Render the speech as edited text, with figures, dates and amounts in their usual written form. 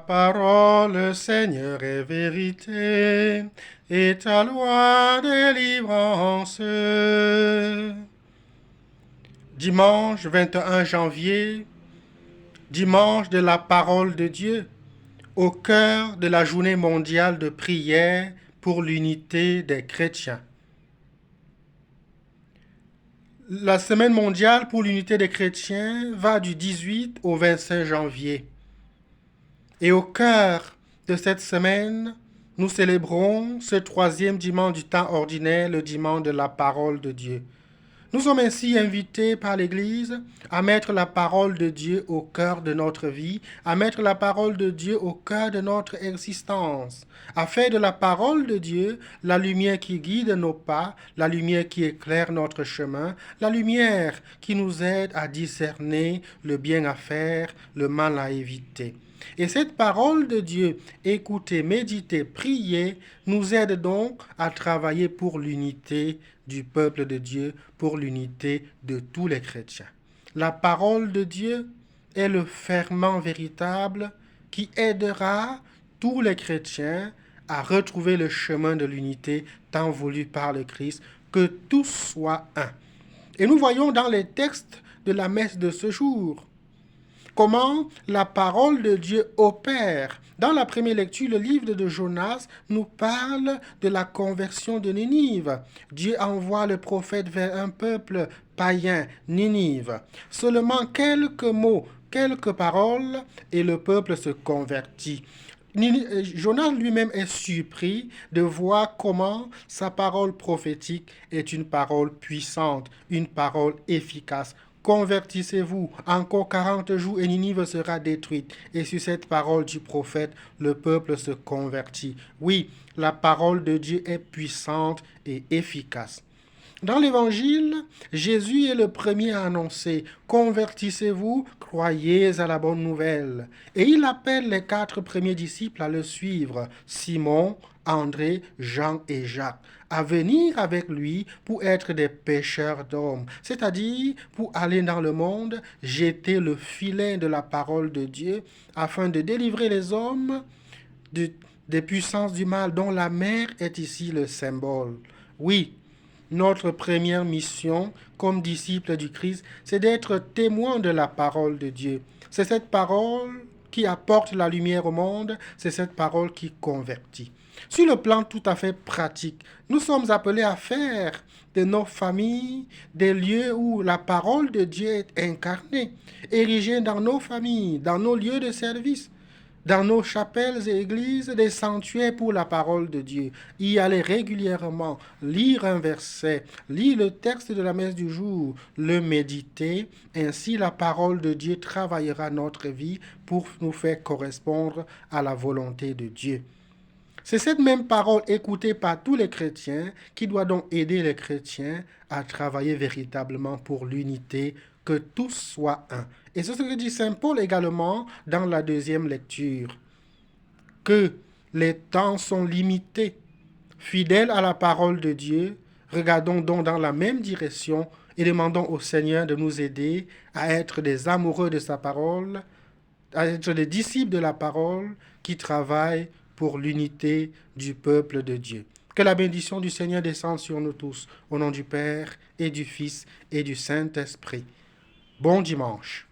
Parole, Seigneur, est vérité, et ta loi délivrance. Dimanche 21 janvier, dimanche de la parole de Dieu, au cœur de la journée mondiale de prière pour l'unité des chrétiens. La semaine mondiale pour l'unité des chrétiens va du 18 au 25 janvier. Et au cœur de cette semaine, nous célébrons ce troisième dimanche du temps ordinaire, le dimanche de la parole de Dieu. Nous sommes ainsi invités par l'Église à mettre la parole de Dieu au cœur de notre vie, à mettre la parole de Dieu au cœur de notre existence, à faire de la parole de Dieu la lumière qui guide nos pas, la lumière qui éclaire notre chemin, la lumière qui nous aide à discerner le bien à faire, le mal à éviter. Et cette parole de Dieu, écoutée, méditée, priée, nous aide donc à travailler pour l'unité du peuple de Dieu, pour l'unité de tous les chrétiens. La parole de Dieu est le ferment véritable qui aidera tous les chrétiens à retrouver le chemin de l'unité tant voulu par le Christ, que tous soient un. Et nous voyons dans les textes de la messe de ce jour comment la parole de Dieu opère. Dans la première lecture, le livre de Jonas nous parle de la conversion de Ninive. Dieu envoie le prophète vers un peuple païen, Ninive. Seulement quelques mots, quelques paroles, et le peuple se convertit. Jonas lui-même est surpris de voir comment sa parole prophétique est une parole puissante, une parole efficace. Convertissez-vous, encore 40 jours et Ninive sera détruite. Et sur cette parole du prophète, le peuple se convertit. Oui, la parole de Dieu est puissante et efficace. Dans l'Évangile, Jésus est le premier à annoncer « Convertissez-vous, croyez à la bonne nouvelle ». Et il appelle les 4 premiers disciples à le suivre, Simon, André, Jean et Jacques, à venir avec lui pour être des pêcheurs d'hommes, c'est-à-dire pour aller dans le monde, jeter le filet de la parole de Dieu afin de délivrer les hommes des puissances du mal dont la mer est ici le symbole. Oui, notre première mission comme disciples du Christ, c'est d'être témoins de la parole de Dieu. C'est cette parole qui apporte la lumière au monde, c'est cette parole qui convertit. Sur le plan tout à fait pratique, nous sommes appelés à faire de nos familles des lieux où la parole de Dieu est incarnée, érigée dans nos familles, dans nos lieux de service, dans nos chapelles et églises, des sanctuaires pour la parole de Dieu. Y aller régulièrement, lire un verset, lire le texte de la messe du jour, le méditer. Ainsi, la parole de Dieu travaillera notre vie pour nous faire correspondre à la volonté de Dieu. C'est cette même parole écoutée par tous les chrétiens qui doit donc aider les chrétiens à travailler véritablement pour l'unité, que tous soient un. Et c'est ce que dit Saint Paul également dans la deuxième lecture, que les temps sont limités. Fidèles à la parole de Dieu, regardons donc dans la même direction et demandons au Seigneur de nous aider à être des amoureux de sa parole, à être des disciples de la parole qui travaillent pour l'unité du peuple de Dieu. Que la bénédiction du Seigneur descende sur nous tous, au nom du Père et du Fils et du Saint-Esprit. Bon dimanche.